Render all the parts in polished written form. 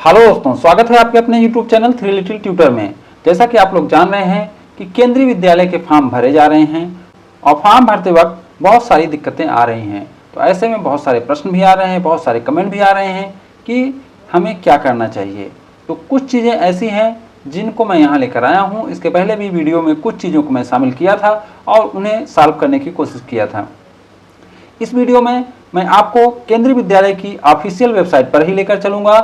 Hello दोस्तों, स्वागत है आपके अपने YouTube channel three little tutor में। जैसा कि आप लोग जान रहे हैं कि केंद्रीय विद्यालय के फॉर्म भरे जा रहे हैं और फॉर्म भरते वक्त बहुत सारी दिक्कतें आ रही हैं। तो ऐसे में बहुत सारे प्रश्न भी आ रहे हैं, बहुत सारे कमेंट भी आ रहे हैं कि हमें क्या करना चाहिए। तो कुछ चीज़ें ऐसी हैं जिनको मैं यहाँ लेकर आया हूँ। इसके पहले भी वीडियो में कुछ चीज़ों को मैं शामिल किया था और उन्हें सॉल्व करने की कोशिश किया था। इस वीडियो में मैं आपको केंद्रीय विद्यालय की ऑफिशियल वेबसाइट पर ही लेकर चलूँगा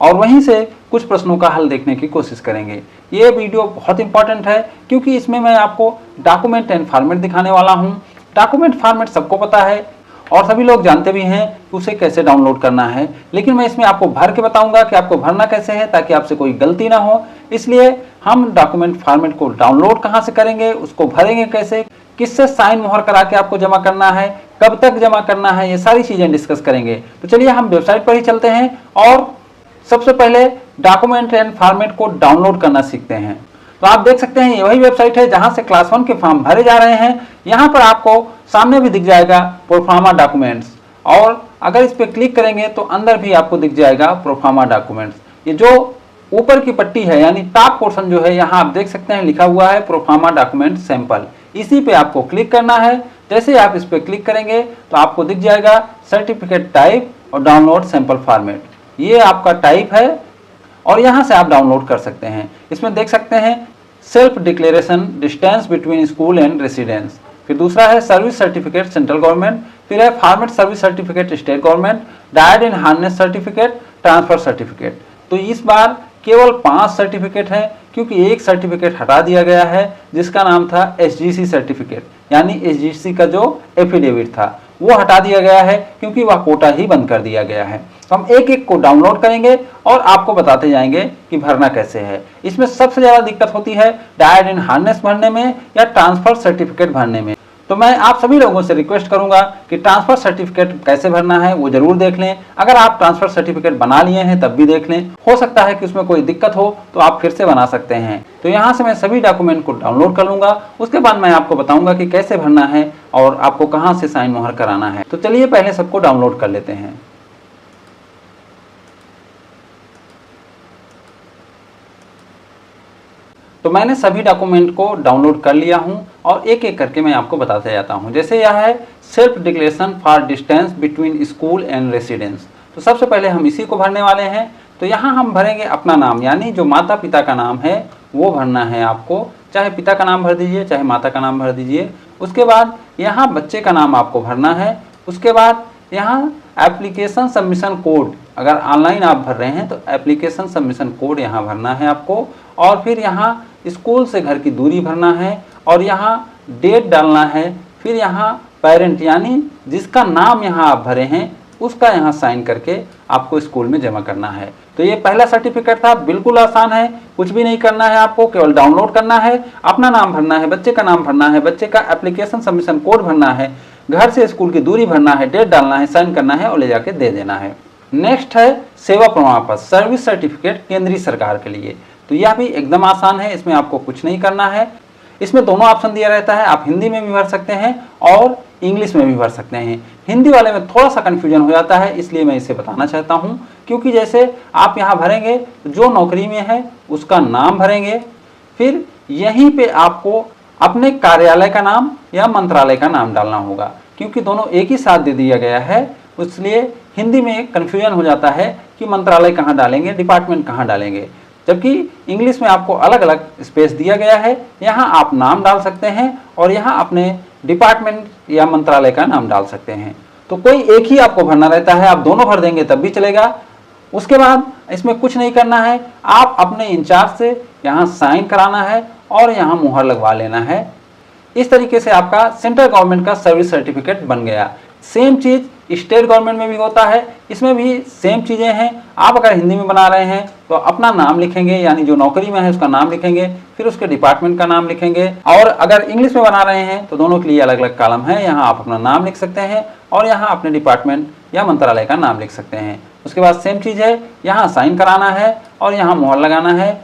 और वहीं से कुछ प्रश्नों का हल देखने की कोशिश करेंगे। ये वीडियो बहुत इंपॉर्टेंट है क्योंकि इसमें मैं आपको डॉक्यूमेंट एंड फॉर्मेट दिखाने वाला हूँ। डॉक्यूमेंट फॉर्मेट सबको पता है और सभी लोग जानते भी हैं कि उसे कैसे डाउनलोड करना है, लेकिन मैं इसमें आपको भर के बताऊंगा कि आपको भरना कैसे है ताकि आपसे कोई गलती ना हो। इसलिए हम डॉक्यूमेंट फॉर्मेट को डाउनलोड कहाँ से करेंगे, उसको भरेंगे कैसे, किससे साइन मोहर करा के आपको जमा करना है, कब तक जमा करना है, ये सारी चीजें डिस्कस करेंगे। तो चलिए हम वेबसाइट पर ही चलते हैं और सबसे पहले डॉक्यूमेंट एंड फॉर्मेट को डाउनलोड करना सीखते हैं। तो आप देख सकते हैं ये वही वेबसाइट है जहां से क्लास 1 के फॉर्म भरे जा रहे हैं। यहां पर आपको सामने भी दिख जाएगा प्रोफार्मा डॉक्यूमेंट्स और अगर इस पर क्लिक करेंगे तो अंदर भी आपको दिख जाएगा प्रोफार्मा डॉक्यूमेंट्स। ये जो ऊपर की पट्टी है यानी टॉप पोर्शन जो है, यहाँ आप देख सकते हैं लिखा हुआ है प्रोफार्मा डॉक्यूमेंट सैंपल। इसी पे आपको क्लिक करना है। जैसे ही आप इस पर क्लिक करेंगे तो आपको दिख जाएगा सर्टिफिकेट टाइप और डाउनलोड सैंपल फॉर्मेट। ये आपका टाइप है और यहां से आप डाउनलोड कर सकते हैं। इसमें देख सकते हैं self declaration distance between school and residence, फिर दूसरा है सर्विस सर्टिफिकेट सेंट्रल गवर्नमेंट, फिर है format service certificate state government, died in harness certificate, transfer certificate. तो इस बार केवल 5 सर्टिफिकेट है क्योंकि एक सर्टिफिकेट हटा दिया गया है जिसका नाम था SGC सर्टिफिकेट, यानी SGC का जो एफिडेविट था वो हटा दिया गया है क्योंकि वह कोटा ही बंद कर दिया गया है। तो हम एक एक को डाउनलोड करेंगे और आपको बताते जाएंगे कि भरना कैसे है। इसमें सबसे ज्यादा दिक्कत होती है डायड इन हार्नेस भरने में या ट्रांसफर सर्टिफिकेट भरने में। तो मैं आप सभी लोगों से रिक्वेस्ट करूंगा कि ट्रांसफर सर्टिफिकेट कैसे भरना है वो जरूर देख लें। अगर आप ट्रांसफर सर्टिफिकेट बना लिए हैं तब भी देख लें, हो सकता है कि उसमें कोई दिक्कत हो तो आप फिर से बना सकते हैं। तो यहाँ से मैं सभी डॉक्यूमेंट को डाउनलोड कर लूंगा, उसके बाद मैं आपको बताऊंगा कि कैसे भरना है और आपको कहाँ से साइन मोहर कराना है। तो चलिए पहले सबको डाउनलोड कर लेते हैं। तो मैंने सभी डॉक्यूमेंट को डाउनलोड कर लिया हूं और एक एक करके मैं आपको बताते जाता हूं। जैसे यह है self declaration for distance between school and residence. तो सबसे पहले हम इसी को भरने वाले हैं। तो यहाँ हम भरेंगे अपना नाम, यानी जो माता पिता का नाम है वो भरना है आपको। चाहे पिता का नाम भर दीजिए, चाहे माता का नाम भर दीजिए। उसके बाद यहाँ बच्चे का नाम आपको भरना है। उसके बाद यहाँ एप्लीकेशन सबमिशन कोड, अगर ऑनलाइन आप भर रहे हैं तो एप्लीकेशन सबमिशन कोड यहाँ भरना है आपको। और फिर यहाँ स्कूल से घर की दूरी भरना है और यहाँ डेट डालना है। फिर यहाँ पेरेंट यानी जिसका नाम यहाँ आप भरे हैं उसका यहाँ साइन करके आपको स्कूल में जमा करना है। तो ये पहला सर्टिफिकेट था, बिल्कुल आसान है, कुछ भी नहीं करना है आपको, केवल डाउनलोड करना है, अपना नाम भरना है, बच्चे का नाम भरना है, बच्चे का एप्लीकेशन सबमिशन कोड भरना है, घर से स्कूल की दूरी भरना है, डेट डालना है, साइन करना है और ले जाके दे देना है। नेक्स्ट है सेवा प्रमाण पत्र सर्विस सर्टिफिकेट केंद्रीय सरकार के लिए। तो यह भी एकदम आसान है, इसमें आपको कुछ नहीं करना है। इसमें दोनों ऑप्शन दिया रहता है, आप हिंदी में भी भर सकते हैं और इंग्लिश में भी भर सकते हैं। हिंदी वाले में थोड़ा सा कन्फ्यूजन हो जाता है, इसलिए मैं इसे बताना चाहता हूँ। क्योंकि जैसे आप यहाँ भरेंगे जो नौकरी में है उसका नाम भरेंगे, फिर यहीं पे आपको अपने कार्यालय का नाम या मंत्रालय का नाम डालना होगा। क्योंकि दोनों एक ही साथ दे दिया गया है, इसलिए हिंदी में कन्फ्यूजन हो जाता है कि मंत्रालय कहाँ डालेंगे, डिपार्टमेंट कहाँ डालेंगे। जबकि इंग्लिश में आपको अलग अलग स्पेस दिया गया है, यहाँ आप नाम डाल सकते हैं और यहाँ अपने डिपार्टमेंट या मंत्रालय का नाम डाल सकते हैं। तो कोई एक ही आपको भरना रहता है, आप दोनों भर देंगे तब भी चलेगा। उसके बाद इसमें कुछ नहीं करना है, आप अपने इंचार्ज से यहाँ साइन कराना है और यहाँ मुहर लगवा लेना है। इस तरीके से आपका सेंट्रल गवर्नमेंट का सर्विस सर्टिफिकेट बन गया। सेम चीज़ स्टेट गवर्नमेंट में भी होता है, इसमें भी सेम चीज़ें हैं। आप अगर हिंदी में बना रहे हैं तो अपना नाम लिखेंगे, यानी जो नौकरी में है उसका नाम लिखेंगे, फिर उसके डिपार्टमेंट का नाम लिखेंगे। और अगर इंग्लिश में बना रहे हैं तो दोनों के लिए अलग अलग कॉलम है, यहाँ आप अपना नाम लिख सकते हैं और यहाँ अपने डिपार्टमेंट या मंत्रालय का नाम लिख सकते हैं। उसके बाद सेम चीज़ है, यहाँ साइन कराना है और यहाँ मुहर लगाना है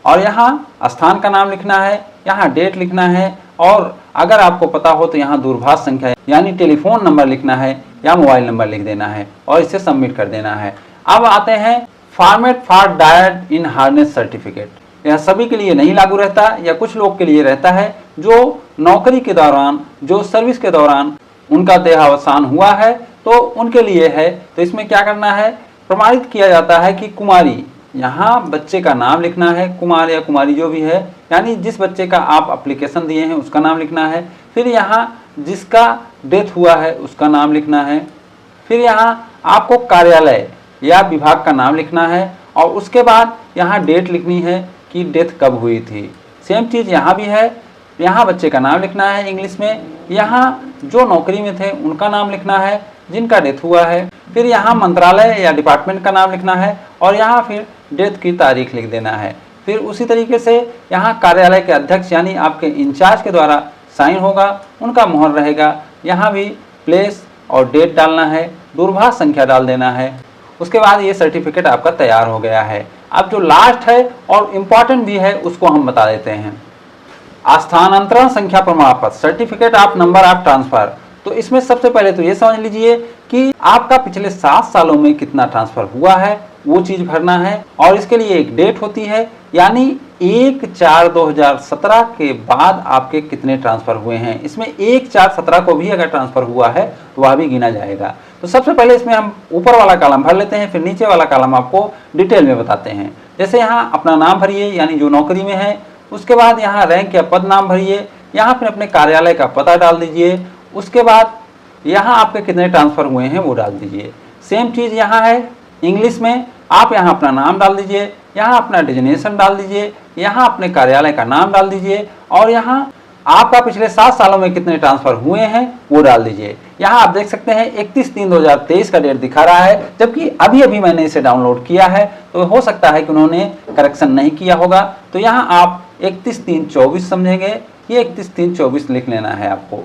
और यहाँ स्थान का नाम लिखना है, यहाँ डेट लिखना है और अगर आपको पता हो तो यहाँ दूरभाष संख्या यानी टेलीफोन नंबर लिखना है या मोबाइल नंबर लिख देना है और इसे सबमिट कर देना है। अब आते हैं format for diet in harness certificate, यह सभी के लिए नहीं लागू रहता, या कुछ लोग के लिए रहता है जो नौकरी के दौरान, जो सर्विस के दौरान उनका देहावसान हुआ है तो उनके लिए है। तो इसमें क्या करना है, प्रमाणित किया जाता है कि कुमारी, यहाँ बच्चे का नाम लिखना है, कुमार या कुमारी जो भी है, यानी जिस बच्चे का आप एप्लीकेशन दिए हैं उसका नाम लिखना है। फिर यहाँ जिसका डेथ हुआ है उसका नाम लिखना है। फिर यहाँ आपको कार्यालय या विभाग का नाम लिखना है और उसके बाद यहाँ डेट लिखनी है कि डेथ कब हुई थी। सेम चीज़ यहाँ भी है, यहाँ बच्चे का नाम लिखना है इंग्लिश में, यहाँ जो नौकरी में थे उनका नाम लिखना है जिनका डेथ हुआ है। फिर यहाँ मंत्रालय या डिपार्टमेंट का नाम लिखना है और यहाँ फिर डेथ की तारीख लिख देना है। फिर उसी तरीके से यहाँ कार्यालय के अध्यक्ष यानी आपके इंचार्ज के द्वारा साइन होगा, उनका मोहर रहेगा। यहाँ भी प्लेस और डेट डालना है, दूरभाष संख्या डाल देना है। उसके बाद ये सर्टिफिकेट आपका तैयार हो गया है। अब जो लास्ट है और इम्पॉर्टेंट भी है उसको हम बता देते हैं, स्थानांतरण संख्या प्रमाण पत्र, certificate of number of transfer. तो इसमें सबसे पहले तो ये समझ लीजिए कि आपका पिछले 7 सालों में कितना ट्रांसफर हुआ है, वो चीज भरना है। और इसके लिए एक डेट होती है, यानी 1/4/2017 के बाद आपके कितने ट्रांसफर हुए हैं। इसमें 1/4/17 को भी अगर ट्रांसफर हुआ है तो वह भी गिना जाएगा। तो सबसे पहले इसमें हम ऊपर वाला कॉलम भर लेते हैं, फिर नीचे वाला कॉलम आपको डिटेल में बताते हैं। जैसे यहाँ अपना नाम भरिए, यानी जो नौकरी में है। उसके बाद यहाँ रैंक या पद नाम भरिए, यहाँ फिर अपने कार्यालय का पता डाल दीजिए। उसके बाद यहाँ आपके कितने ट्रांसफर हुए हैं वो डाल दीजिए। सेम चीज़ यहाँ है इंग्लिश में, आप यहाँ अपना नाम डाल दीजिए, यहाँ अपना डेजिग्नेशन डाल दीजिए, यहाँ अपने कार्यालय का नाम डाल दीजिए और यहाँ आपका पिछले 7 सालों में कितने ट्रांसफर हुए हैं वो डाल दीजिए। यहाँ आप देख सकते हैं 31/3/2023 का डेट दिखा रहा है, जबकि अभी अभी मैंने इसे डाउनलोड किया है, तो हो सकता है कि उन्होंने करेक्शन नहीं किया होगा। तो यहाँ आप 31/3/24 समझेंगे, ये 31/3/24 लिख लेना है आपको।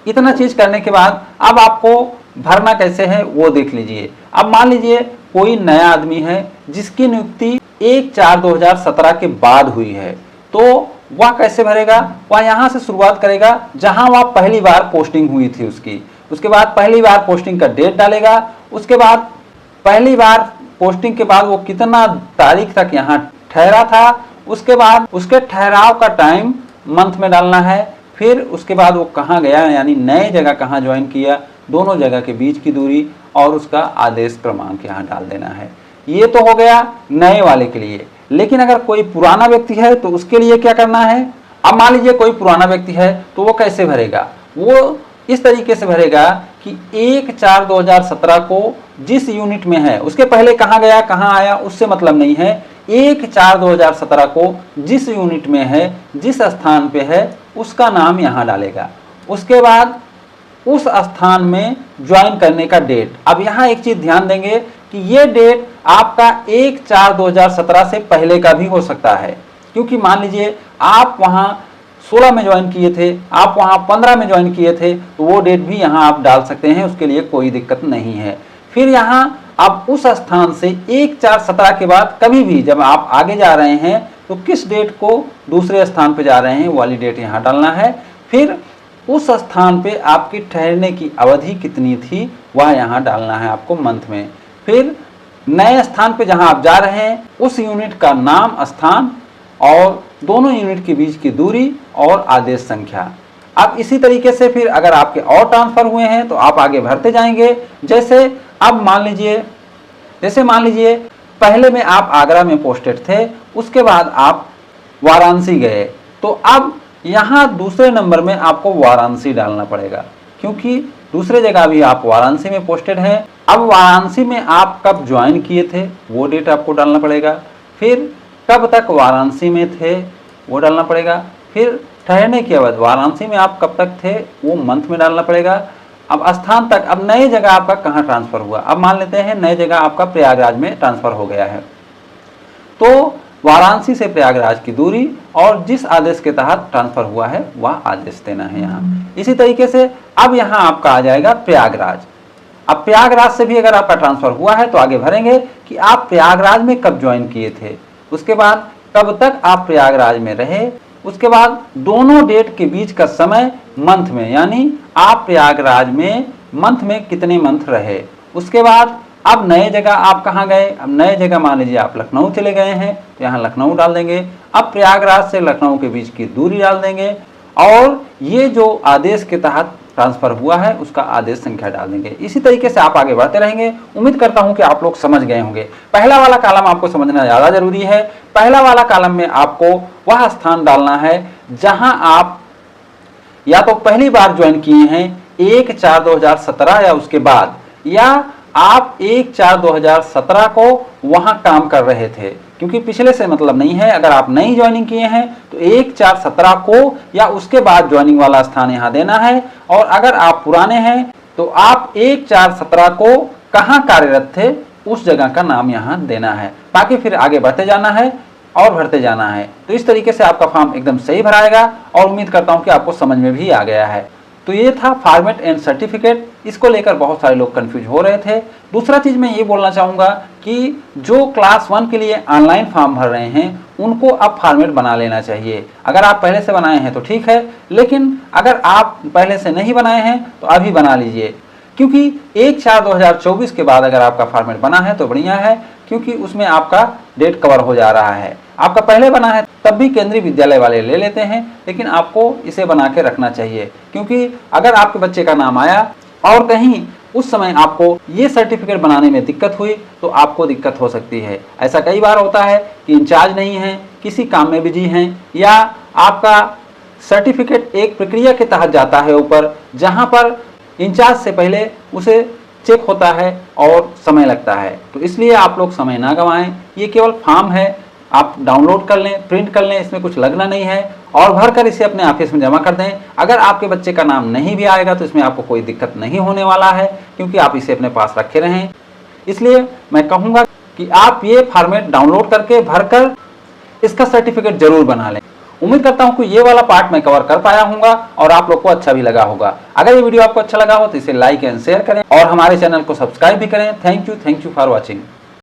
इतना चीज करने के बाद अब आपको भरना कैसे है वो देख लीजिए। अब मान लीजिए कोई नया आदमी है जिसकी नियुक्ति 1/4/2017 के बाद हुई है, तो वह कैसे भरेगा, वह यहाँ से शुरुआत करेगा जहां वह पहली बार पोस्टिंग हुई थी उसकी। उसके बाद पहली बार पोस्टिंग का डेट डालेगा। उसके बाद पहली बार पोस्टिंग के बाद वो कितना तारीख तक यहाँ ठहरा था, उसके बाद उसके ठहराव का टाइम मंथ में डालना है। फिर उसके बाद वो कहाँ गया, यानी नए जगह कहाँ ज्वाइन किया, दोनों जगह के बीच की दूरी और उसका आदेश क्रमांक यहाँ डाल देना है। ये तो हो गया नए वाले के लिए। लेकिन अगर कोई पुराना व्यक्ति है तो उसके लिए क्या करना है। अब मान लीजिए कोई पुराना व्यक्ति है तो वो कैसे भरेगा, वो इस तरीके से भरेगा कि 1/4/2017 को जिस यूनिट में है, उसके पहले कहाँ गया कहाँ आया उससे मतलब नहीं है, 1/4/2017 को जिस यूनिट में है, जिस स्थान पे है उसका नाम यहाँ डालेगा। उसके बाद उस स्थान में ज्वाइन करने का डेट। अब यहाँ एक चीज ध्यान देंगे कि ये डेट आपका 1/4/2017 से पहले का भी हो सकता है, क्योंकि मान लीजिए आप वहाँ 16 में ज्वाइन किए थे, आप वहाँ 15 में ज्वाइन किए थे, तो वो डेट भी यहाँ आप डाल सकते हैं, उसके लिए कोई दिक्कत नहीं है। फिर यहाँ आप उस स्थान से 1/4/17 के बाद कभी भी जब आप आगे जा रहे हैं तो किस डेट को दूसरे स्थान पे जा रहे हैं वो वाली डेट यहाँ डालना है। फिर उस स्थान पे आपकी ठहरने की अवधि कितनी थी वह यहाँ डालना है आपको मंथ में। फिर नए स्थान पे जहाँ आप जा रहे हैं उस यूनिट का नाम, स्थान और दोनों यूनिट के बीच की दूरी और आदेश संख्या। अब इसी तरीके से फिर अगर आपके और ट्रांसफर हुए हैं तो आप आगे भरते जाएंगे। जैसे अब मान लीजिए पहले में आप आगरा में पोस्टेड थे, उसके बाद आप वाराणसी गए, तो अब यहाँ दूसरे नंबर में आपको वाराणसी डालना पड़ेगा, क्योंकि दूसरे जगह भी आप वाराणसी में पोस्टेड हैं। अब वाराणसी में आप कब ज्वाइन किए थे वो डेट आपको डालना पड़ेगा। फिर कब तक वाराणसी में थे वो डालना पड़ेगा। फिर ठहरने के बाद वाराणसी में आप कब तक थे वो मंथ में डालना पड़ेगा। अब स्थान तक, अब नई जगह आपका कहाँ ट्रांसफर हुआ, अब मान लेते हैं नई जगह आपका प्रयागराज में ट्रांसफर हो गया है, तो वाराणसी से प्रयागराज की दूरी और जिस आदेश के तहत ट्रांसफर हुआ है वह आदेश देना है यहाँ। इसी तरीके से अब यहाँ आपका आ जाएगा प्रयागराज। अब प्रयागराज से भी अगर आपका ट्रांसफर हुआ है तो आगे भरेंगे कि आप प्रयागराज में कब ज्वाइन किए थे, उसके बाद कब तक आप प्रयागराज में रहे, उसके बाद दोनों डेट के बीच का समय मंथ में, यानी आप प्रयागराज में मंथ में कितने मंथ रहे, उसके बाद अब नए जगह आप कहाँ गए, अब नए जगह मान लीजिए आप लखनऊ चले गए हैं तो यहाँ लखनऊ डाल देंगे। अब प्रयागराज से लखनऊ के बीच की दूरी डाल देंगे और ये जो आदेश के तहत ट्रांसफर हुआ है उसका आदेश संख्या डाल देंगे। इसी तरीके से आप आगे बढ़ते रहेंगे। उम्मीद करता हूं कि आप लोग समझ गए होंगे। पहला वाला कॉलम आपको समझना ज्यादा जरूरी है। पहला वाला कॉलम में आपको वह स्थान डालना है जहां आप या तो पहली बार ज्वाइन किए हैं 1/4/2017 या उसके बाद, या आप 1/4/2017 को वहां काम कर रहे थे, क्योंकि पिछले से मतलब नहीं है। अगर आप नई ज्वाइनिंग किए हैं तो 1/4/17 को या उसके बाद ज्वाइनिंग वाला स्थान यहां देना है, और अगर आप पुराने हैं तो आप 1/4/17 को कहां कार्यरत थे उस जगह का नाम यहां देना है। बाकी फिर आगे बढ़ते जाना है और भरते जाना है। तो इस तरीके से आपका फॉर्म एकदम सही भराएगा और उम्मीद करता हूं कि आपको समझ में भी आ गया है। तो ये था फॉर्मेट एंड सर्टिफिकेट। इसको लेकर बहुत सारे लोग कंफ्यूज हो रहे थे। दूसरा चीज मैं ये बोलना चाहूंगा कि जो क्लास 1 के लिए ऑनलाइन फॉर्म भर रहे हैं उनको अब फॉर्मेट बना लेना चाहिए। अगर आप पहले से बनाए हैं तो ठीक है, लेकिन अगर आप पहले से नहीं बनाए हैं तो अभी बना लीजिए, क्योंकि 1/4/2024 के बाद अगर आपका फॉर्मेट बना है तो बढ़िया है, क्योंकि उसमें आपका डेट कवर हो जा रहा है। आपका पहले बना है तब भी केंद्रीय विद्यालय वाले ले लेते हैं, लेकिन आपको इसे बना के रखना चाहिए, क्योंकि अगर आपके बच्चे का नाम आया और कहीं उस समय आपको ये सर्टिफिकेट बनाने में दिक्कत हुई तो आपको दिक्कत हो सकती है। ऐसा कई बार होता है कि इंचार्ज नहीं है, किसी काम में बिजी हैं, या आपका सर्टिफिकेट एक प्रक्रिया के तहत जाता है ऊपर, जहां पर इंचार्ज से पहले उसे चेक होता है और समय लगता है। तो इसलिए आप लोग समय ना गंवाएं। ये केवल फॉर्म है, आप डाउनलोड कर लें, प्रिंट कर लें, इसमें कुछ लगना नहीं है, और भरकर इसे अपने ऑफिस में जमा कर दें। अगर आपके बच्चे का नाम नहीं भी आएगा तो इसमें आपको कोई दिक्कत नहीं होने वाला है, क्योंकि आप इसे अपने पास रखे रहें। इसलिए मैं कहूँगा कि आप ये फॉर्मेट डाउनलोड करके भरकर इसका सर्टिफिकेट जरूर बना लें। उम्मीद करता हूं कि ये वाला पार्ट मैं कवर कर पाया हूंगा और आप लोग को अच्छा भी लगा होगा। अगर ये वीडियो आपको अच्छा लगा हो तो इसे लाइक एंड शेयर करें और हमारे चैनल को सब्सक्राइब भी करें। Thank you for watching.